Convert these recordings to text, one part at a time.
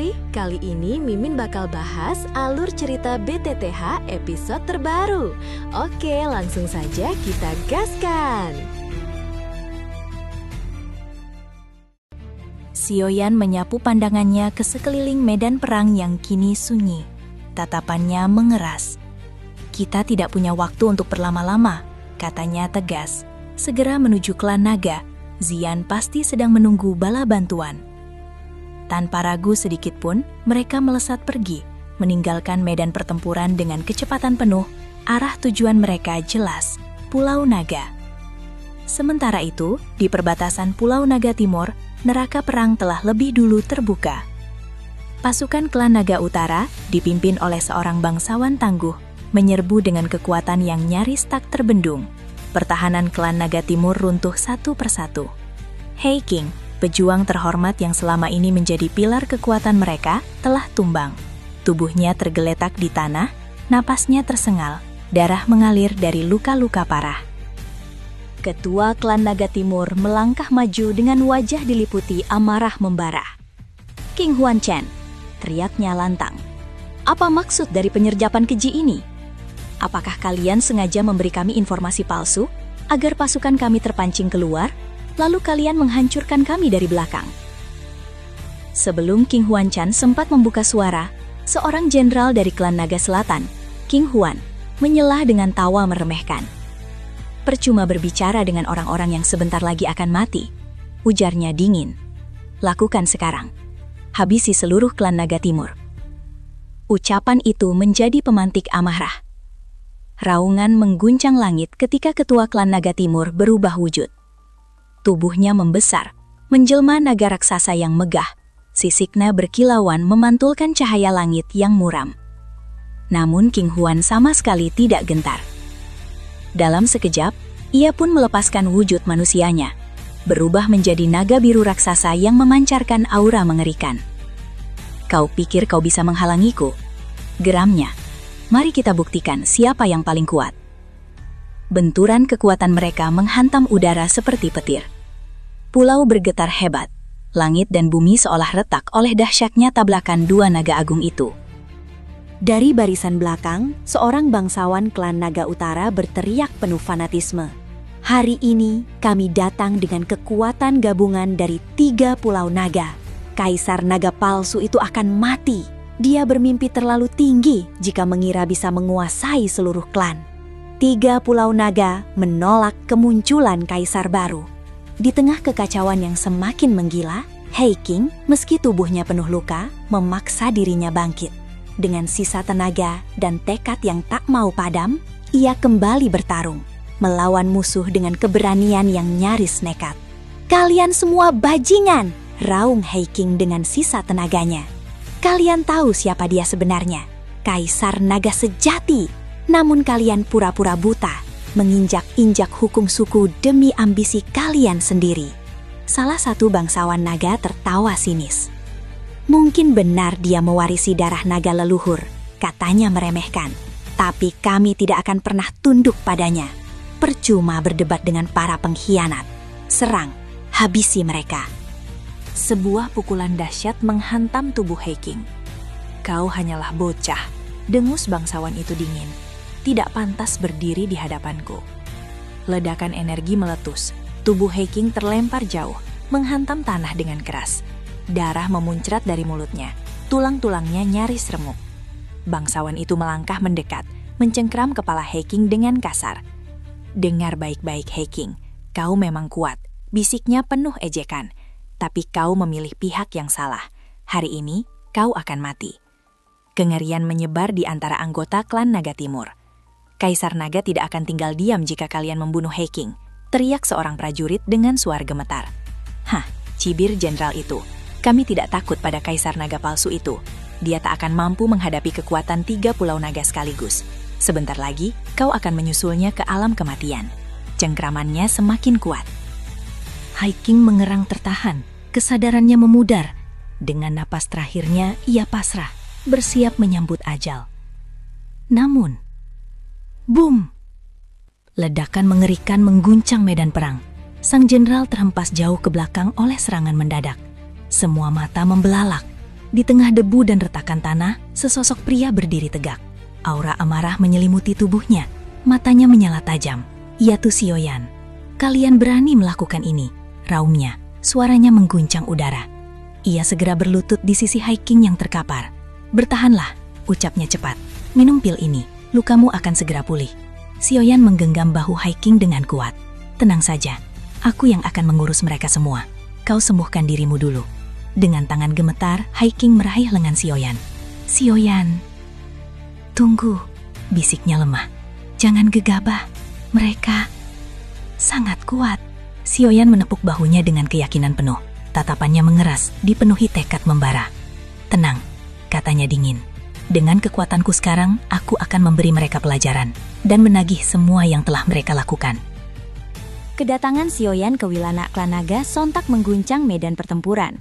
Hai, kali ini Mimin bakal bahas alur cerita BTTH episode terbaru. Oke, langsung saja kita gaskan. Sioyan menyapu pandangannya ke sekeliling medan perang yang kini sunyi. Tatapannya mengeras. Kita tidak punya waktu untuk berlama-lama, katanya tegas. Segera menuju klan naga, Zian pasti sedang menunggu bala bantuan. Tanpa ragu sedikit pun, mereka melesat pergi, meninggalkan medan pertempuran dengan kecepatan penuh. Arah tujuan mereka jelas, Pulau Naga. Sementara itu, di perbatasan Pulau Naga Timur, neraka perang telah lebih dulu terbuka. Pasukan klan Naga Utara, dipimpin oleh seorang bangsawan tangguh, menyerbu dengan kekuatan yang nyaris tak terbendung. Pertahanan klan Naga Timur runtuh satu persatu. Hei King, pejuang terhormat yang selama ini menjadi pilar kekuatan mereka, telah tumbang. Tubuhnya tergeletak di tanah, napasnya tersengal, darah mengalir dari luka-luka parah. Ketua klan Naga Timur melangkah maju dengan wajah diliputi amarah membara. "King Huan Chen," teriaknya lantang. "Apa maksud dari penyerjapan keji ini? Apakah kalian sengaja memberi kami informasi palsu agar pasukan kami terpancing keluar, lalu kalian menghancurkan kami dari belakang?" Sebelum King Huan Chen sempat membuka suara, seorang jenderal dari klan Naga Selatan, King Huan, menyela dengan tawa meremehkan. "Percuma berbicara dengan orang-orang yang sebentar lagi akan mati," ujarnya dingin. "Lakukan sekarang. Habisi seluruh klan Naga Timur." Ucapan itu menjadi pemantik amarah. Raungan mengguncang langit ketika ketua klan Naga Timur berubah wujud. Tubuhnya membesar, menjelma naga raksasa yang megah. Sisiknya berkilauan memantulkan cahaya langit yang muram. Namun King Huan sama sekali tidak gentar. Dalam sekejap, ia pun melepaskan wujud manusianya, berubah menjadi naga biru raksasa yang memancarkan aura mengerikan. "Kau pikir kau bisa menghalangiku?" geramnya. "Mari kita buktikan siapa yang paling kuat." Benturan kekuatan mereka menghantam udara seperti petir. Pulau bergetar hebat. Langit dan bumi seolah retak oleh dahsyatnya tabrakan dua naga agung itu. Dari barisan belakang, seorang bangsawan klan Naga Utara berteriak penuh fanatisme. "Hari ini kami datang dengan kekuatan gabungan dari 3 pulau naga. Kaisar naga palsu itu akan mati. Dia bermimpi terlalu tinggi jika mengira bisa menguasai seluruh klan." 3 pulau naga menolak kemunculan kaisar baru. Di tengah kekacauan yang semakin menggila, Hei King, meski tubuhnya penuh luka, memaksa dirinya bangkit. Dengan sisa tenaga dan tekad yang tak mau padam, ia kembali bertarung, melawan musuh dengan keberanian yang nyaris nekat. "Kalian semua bajingan!" raung Hei King dengan sisa tenaganya. "Kalian tahu siapa dia sebenarnya, Kaisar Naga sejati. Namun kalian pura-pura buta, menginjak-injak hukum suku demi ambisi kalian sendiri." Salah satu bangsawan naga tertawa sinis. "Mungkin benar dia mewarisi darah naga leluhur," katanya meremehkan. "Tapi kami tidak akan pernah tunduk padanya. Percuma berdebat dengan para pengkhianat. Serang, habisi mereka." Sebuah pukulan dahsyat menghantam tubuh Hei King. "Kau hanyalah bocah," dengus bangsawan itu dingin. "Tidak pantas berdiri di hadapanku." Ledakan energi meletus. Tubuh Hei King terlempar jauh, menghantam tanah dengan keras. Darah memuncrat dari mulutnya, tulang-tulangnya nyaris remuk. Bangsawan itu melangkah mendekat, mencengkram kepala Hei King dengan kasar. "Dengar baik-baik Hei King, kau memang kuat," bisiknya penuh ejekan. "Tapi kau memilih pihak yang salah. Hari ini, kau akan mati." Kengerian menyebar di antara anggota klan Naga Timur. "Kaisar Naga tidak akan tinggal diam jika kalian membunuh Hei King," teriak seorang prajurit dengan suara gemetar. "Hah, cibir jenderal itu. Kami tidak takut pada Kaisar Naga palsu itu. Dia tak akan mampu menghadapi kekuatan 3 pulau naga sekaligus. Sebentar lagi, kau akan menyusulnya ke alam kematian." Cengkramannya semakin kuat. Hei King mengerang tertahan, kesadarannya memudar. Dengan napas terakhirnya, ia pasrah, bersiap menyambut ajal. Namun, boom! Ledakan mengerikan mengguncang medan perang. Sang jenderal terhempas jauh ke belakang oleh serangan mendadak. Semua mata membelalak. Di tengah debu dan retakan tanah, sesosok pria berdiri tegak. Aura amarah menyelimuti tubuhnya, matanya menyala tajam. Ia tuh Sioyan. Kalian berani melakukan ini, raungnya. Suaranya mengguncang udara. Ia segera berlutut di sisi Hiking yang terkapar. Bertahanlah, ucapnya cepat. Minum pil ini, lukamu akan segera pulih. Sioyan menggenggam bahu Hiking dengan kuat. Tenang saja, aku yang akan mengurus mereka semua. Kau sembuhkan dirimu dulu. Dengan tangan gemetar, Hiking meraih lengan Sioyan. Sioyan, tunggu, bisiknya lemah. Jangan gegabah, mereka sangat kuat. Sioyan menepuk bahunya dengan keyakinan penuh. Tatapannya mengeras, dipenuhi tekad membara. Tenang, katanya dingin. Dengan kekuatanku sekarang, aku akan memberi mereka pelajaran dan menagih semua yang telah mereka lakukan. Kedatangan Sioyan ke Wilana Klan Naga sontak mengguncang medan pertempuran.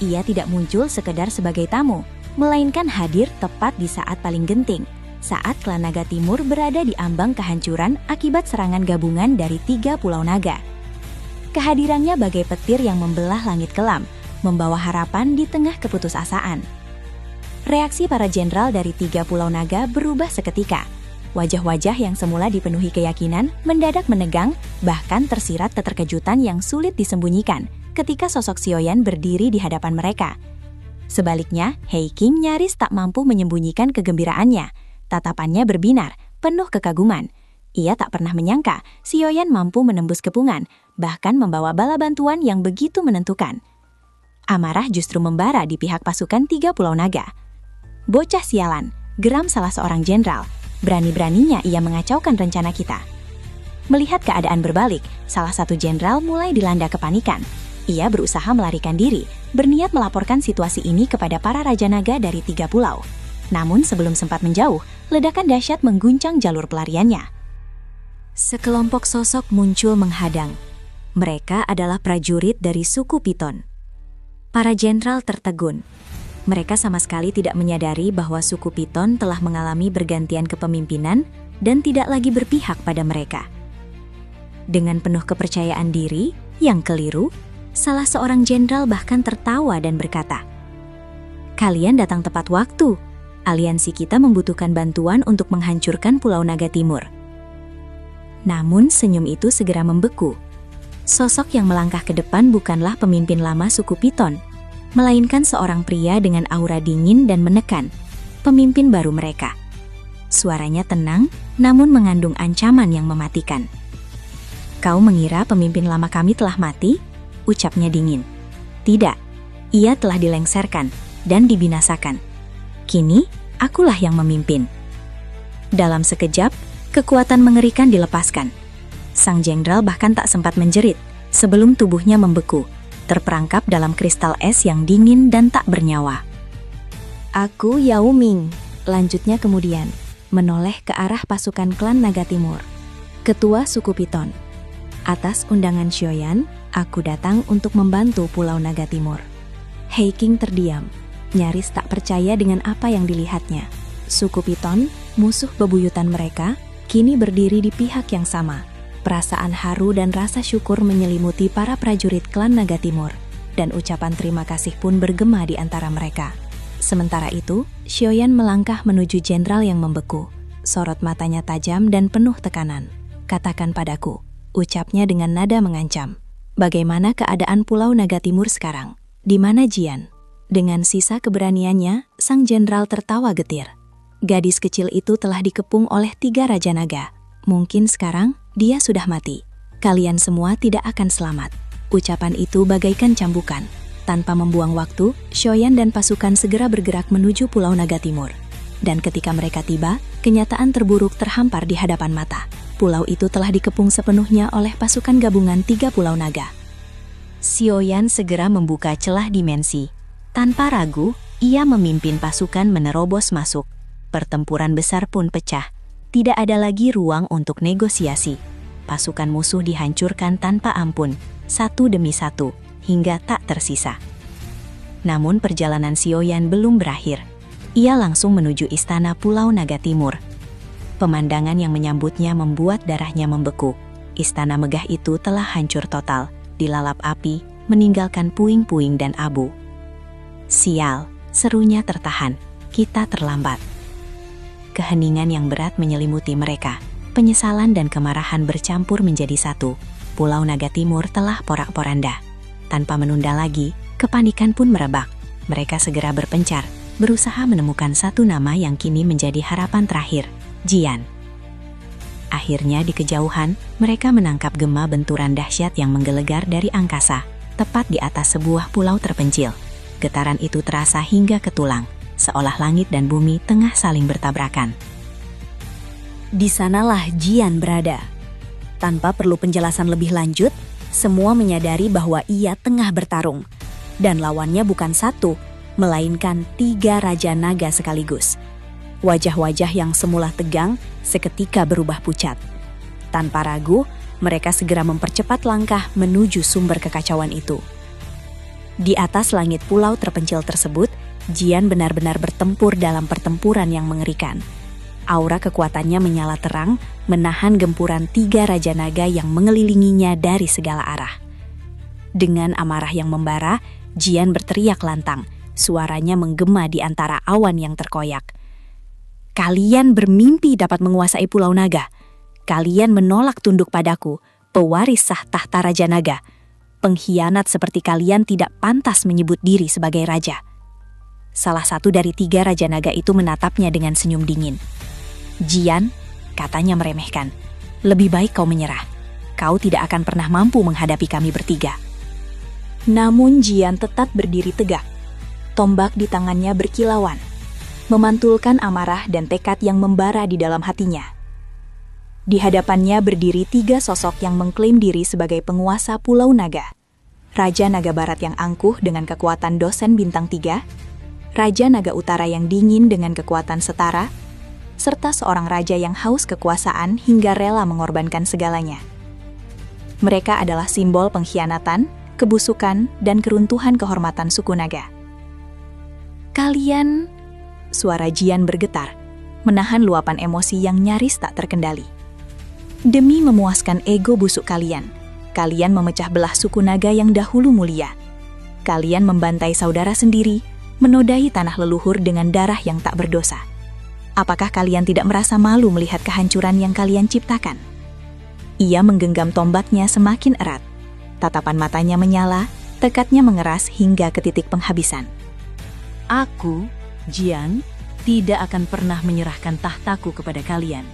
Ia tidak muncul sekedar sebagai tamu, melainkan hadir tepat di saat paling genting, saat Klan Naga Timur berada di ambang kehancuran akibat serangan gabungan dari 3 pulau naga. Kehadirannya bagai petir yang membelah langit kelam, membawa harapan di tengah keputusasaan. Reaksi para jenderal dari 3 pulau naga berubah seketika. Wajah-wajah yang semula dipenuhi keyakinan mendadak menegang, bahkan tersirat keterkejutan yang sulit disembunyikan ketika sosok Sioyan berdiri di hadapan mereka. Sebaliknya, Hiking nyaris tak mampu menyembunyikan kegembiraannya. Tatapannya berbinar, penuh kekaguman. Ia tak pernah menyangka Sioyan mampu menembus kepungan, bahkan membawa bala bantuan yang begitu menentukan. Amarah justru membara di pihak pasukan 3 pulau naga. Bocah sialan, geram salah seorang jenderal. Berani-beraninya ia mengacaukan rencana kita. Melihat keadaan berbalik, salah satu jenderal mulai dilanda kepanikan. Ia berusaha melarikan diri, berniat melaporkan situasi ini kepada para raja naga dari 3 pulau. Namun sebelum sempat menjauh, ledakan dahsyat mengguncang jalur pelariannya. Sekelompok sosok muncul menghadang. Mereka adalah prajurit dari suku Piton. Para jenderal tertegun. Mereka sama sekali tidak menyadari bahwa suku Piton telah mengalami bergantian kepemimpinan dan tidak lagi berpihak pada mereka. Dengan penuh kepercayaan diri yang keliru, salah seorang jenderal bahkan tertawa dan berkata, "Kalian datang tepat waktu. Aliansi kita membutuhkan bantuan untuk menghancurkan Pulau Naga Timur." Namun senyum itu segera membeku. Sosok yang melangkah ke depan bukanlah pemimpin lama suku Piton, melainkan seorang pria dengan aura dingin dan menekan, pemimpin baru mereka. Suaranya tenang, namun mengandung ancaman yang mematikan. "Kau mengira pemimpin lama kami telah mati?" ucapnya dingin. "Tidak, ia telah dilengserkan dan dibinasakan. Kini, akulah yang memimpin." Dalam sekejap, kekuatan mengerikan dilepaskan. Sang jenderal bahkan tak sempat menjerit sebelum tubuhnya membeku, terperangkap dalam kristal es yang dingin dan tak bernyawa. "Aku Yao Ming," lanjutnya kemudian, menoleh ke arah pasukan klan Naga Timur. "Ketua suku Piton. Atas undangan Sioyan, aku datang untuk membantu Pulau Naga Timur." Hiking terdiam, nyaris tak percaya dengan apa yang dilihatnya. Suku Piton, musuh bebuyutan mereka, kini berdiri di pihak yang sama. Perasaan haru dan rasa syukur menyelimuti para prajurit klan Naga Timur, dan ucapan terima kasih pun bergema di antara mereka. Sementara itu, Sioyan melangkah menuju jenderal yang membeku. Sorot matanya tajam dan penuh tekanan. "Katakan padaku," ucapnya dengan nada mengancam. "Bagaimana keadaan Pulau Naga Timur sekarang? Di mana Jian?" Dengan sisa keberaniannya, sang jenderal tertawa getir. Gadis kecil itu telah dikepung oleh 3 raja naga. Mungkin sekarang dia sudah mati. Kalian semua tidak akan selamat. Ucapan itu bagaikan cambukan. Tanpa membuang waktu, Sioyan dan pasukan segera bergerak menuju Pulau Naga Timur. Dan ketika mereka tiba, kenyataan terburuk terhampar di hadapan mata. Pulau itu telah dikepung sepenuhnya oleh pasukan gabungan 3 pulau naga. Sioyan segera membuka celah dimensi. Tanpa ragu, ia memimpin pasukan menerobos masuk. Pertempuran besar pun pecah. Tidak ada lagi ruang untuk negosiasi. Pasukan musuh dihancurkan tanpa ampun, satu demi satu, hingga tak tersisa. Namun perjalanan Sioyan belum berakhir. Ia langsung menuju istana Pulau Naga Timur. Pemandangan yang menyambutnya membuat darahnya membeku. Istana megah itu telah hancur total, dilalap api, meninggalkan puing-puing dan abu. "Sial," Serunya tertahan, kita terlambat. Keheningan yang berat menyelimuti mereka. Penyesalan dan kemarahan bercampur menjadi satu. Pulau Naga Timur telah porak-poranda. Tanpa menunda lagi, kepanikan pun merebak. Mereka segera berpencar, berusaha menemukan satu nama yang kini menjadi harapan terakhir, Jian. Akhirnya di kejauhan, mereka menangkap gema benturan dahsyat yang menggelegar dari angkasa, tepat di atas sebuah pulau terpencil. Getaran itu terasa hingga ke tulang, seolah langit dan bumi tengah saling bertabrakan. Di sanalah Jian berada. Tanpa perlu penjelasan lebih lanjut, semua menyadari bahwa ia tengah bertarung. Dan lawannya bukan satu, melainkan 3 Raja Naga sekaligus. Wajah-wajah yang semula tegang seketika berubah pucat. Tanpa ragu, mereka segera mempercepat langkah menuju sumber kekacauan itu. Di atas langit pulau terpencil tersebut, Jian benar-benar bertempur dalam pertempuran yang mengerikan. Aura kekuatannya menyala terang, menahan gempuran 3 Raja Naga yang mengelilinginya dari segala arah. Dengan amarah yang membara, Jian berteriak lantang, suaranya menggema di antara awan yang terkoyak. Kalian bermimpi dapat menguasai Pulau Naga. Kalian menolak tunduk padaku, pewaris sah tahta Raja Naga. Pengkhianat seperti kalian tidak pantas menyebut diri sebagai raja. Salah satu dari 3 Raja Naga itu menatapnya dengan senyum dingin. Jian, katanya meremehkan, lebih baik kau menyerah. Kau tidak akan pernah mampu menghadapi kami bertiga. Namun Jian tetap berdiri tegak. Tombak di tangannya berkilauan, memantulkan amarah dan tekad yang membara di dalam hatinya. Di hadapannya berdiri 3 sosok yang mengklaim diri sebagai penguasa Pulau Naga. Raja Naga Barat yang angkuh dengan kekuatan dosen bintang 3, Raja Naga Utara yang dingin dengan kekuatan setara, serta seorang raja yang haus kekuasaan hingga rela mengorbankan segalanya. Mereka adalah simbol pengkhianatan, kebusukan, dan keruntuhan kehormatan suku Naga. Kalian... Suara Jian bergetar, menahan luapan emosi yang nyaris tak terkendali. Demi memuaskan ego busuk kalian, kalian memecah belah suku Naga yang dahulu mulia. Kalian membantai saudara sendiri, menodai tanah leluhur dengan darah yang tak berdosa. Apakah kalian tidak merasa malu melihat kehancuran yang kalian ciptakan? Ia menggenggam tombaknya semakin erat. Tatapan matanya menyala, tekadnya mengeras hingga ke titik penghabisan. Aku, Jian, tidak akan pernah menyerahkan tahtaku kepada kalian.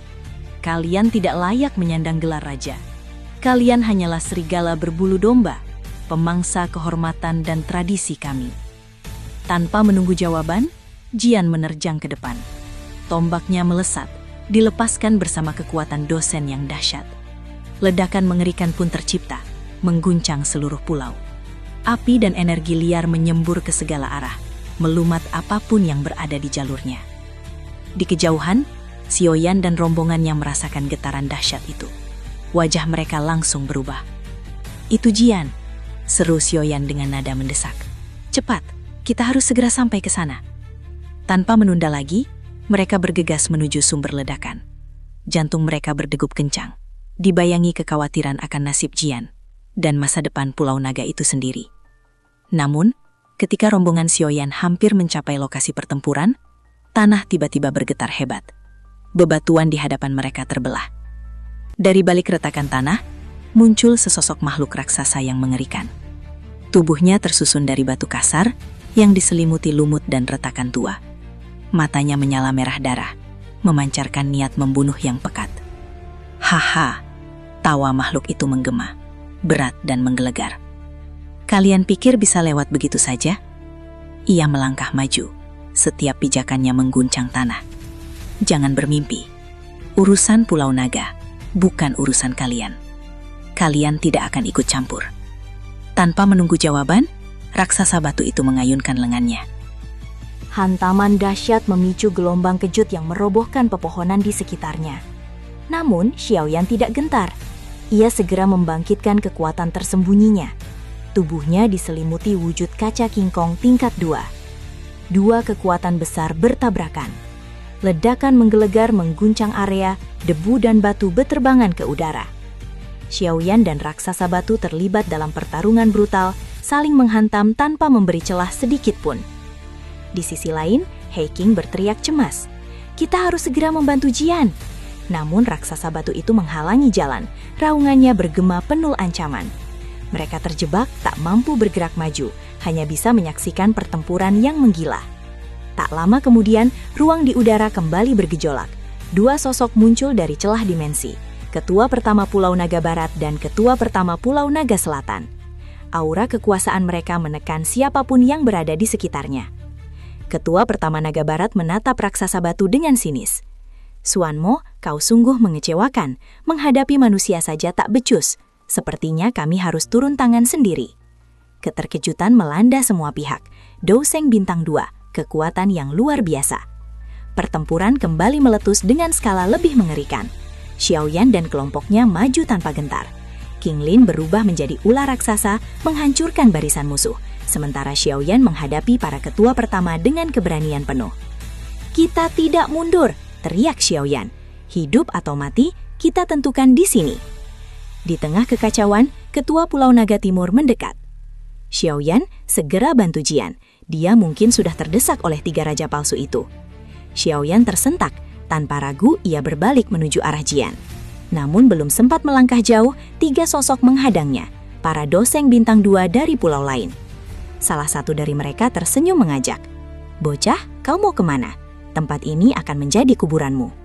Kalian tidak layak menyandang gelar raja. Kalian hanyalah serigala berbulu domba, pemangsa kehormatan dan tradisi kami. Tanpa menunggu jawaban, Jian menerjang ke depan. Tombaknya melesat, dilepaskan bersama kekuatan dosen yang dahsyat. Ledakan mengerikan pun tercipta, mengguncang seluruh pulau. Api dan energi liar menyembur ke segala arah, melumat apapun yang berada di jalurnya. Di kejauhan, Xiaoyan dan rombongannya merasakan getaran dahsyat itu. Wajah mereka langsung berubah. Itu Jian, seru Xiaoyan dengan nada mendesak. Cepat, kita harus segera sampai ke sana. Tanpa menunda lagi, mereka bergegas menuju sumber ledakan. Jantung mereka berdegup kencang, dibayangi kekhawatiran akan nasib Jian dan masa depan Pulau Naga itu sendiri. Namun, ketika rombongan Xiaoyan hampir mencapai lokasi pertempuran, tanah tiba-tiba bergetar hebat. Bebatuan di hadapan mereka terbelah. Dari balik retakan tanah, muncul sesosok makhluk raksasa yang mengerikan. Tubuhnya tersusun dari batu kasar yang diselimuti lumut dan retakan tua. Matanya menyala merah darah, memancarkan niat membunuh yang pekat. Haha, tawa makhluk itu menggema, berat dan menggelegar. Kalian pikir bisa lewat begitu saja? Ia melangkah maju, setiap pijakannya mengguncang tanah. Jangan bermimpi. Urusan Pulau Naga bukan urusan kalian. Kalian tidak akan ikut campur. Tanpa menunggu jawaban, raksasa batu itu mengayunkan lengannya. Hantaman dahsyat memicu gelombang kejut yang merobohkan pepohonan di sekitarnya. Namun, Xiaoyan tidak gentar. Ia segera membangkitkan kekuatan tersembunyinya. Tubuhnya diselimuti wujud kaca kingkong tingkat 2. 2 kekuatan besar bertabrakan. Ledakan menggelegar mengguncang area, debu dan batu beterbangan ke udara. Xiaoyan dan raksasa batu terlibat dalam pertarungan brutal, saling menghantam tanpa memberi celah sedikit pun. Di sisi lain, Heiking berteriak cemas. Kita harus segera membantu Jian. Namun raksasa batu itu menghalangi jalan. Raungannya bergema penuh ancaman. Mereka terjebak, tak mampu bergerak maju, hanya bisa menyaksikan pertempuran yang menggila. Tak lama kemudian, ruang di udara kembali bergejolak. Dua sosok muncul dari celah dimensi. Ketua pertama Pulau Naga Barat dan Ketua pertama Pulau Naga Selatan. Aura kekuasaan mereka menekan siapapun yang berada di sekitarnya. Ketua pertama Naga Barat menatap raksasa batu dengan sinis. Suanmo, kau sungguh mengecewakan. Menghadapi manusia saja tak becus. Sepertinya kami harus turun tangan sendiri. Keterkejutan melanda semua pihak. Douseng Bintang 2, kekuatan yang luar biasa. Pertempuran kembali meletus dengan skala lebih mengerikan. Xiaoyan dan kelompoknya maju tanpa gentar. King Lin berubah menjadi ular raksasa, menghancurkan barisan musuh. Sementara Xiaoyan menghadapi para ketua pertama dengan keberanian penuh. Kita tidak mundur, teriak Xiaoyan. Hidup atau mati, kita tentukan di sini. Di tengah kekacauan, Ketua Pulau Naga Timur mendekat. Xiaoyan segera bantu Jian. Dia mungkin sudah terdesak oleh 3 raja palsu itu. Xiaoyan tersentak. Tanpa ragu, ia berbalik menuju arah Jian. Namun belum sempat melangkah jauh, 3 sosok menghadangnya. Para Douseng Bintang 2 dari pulau lain. Salah satu dari mereka tersenyum mengajak. Bocah, kau mau kemana? Tempat ini akan menjadi kuburanmu.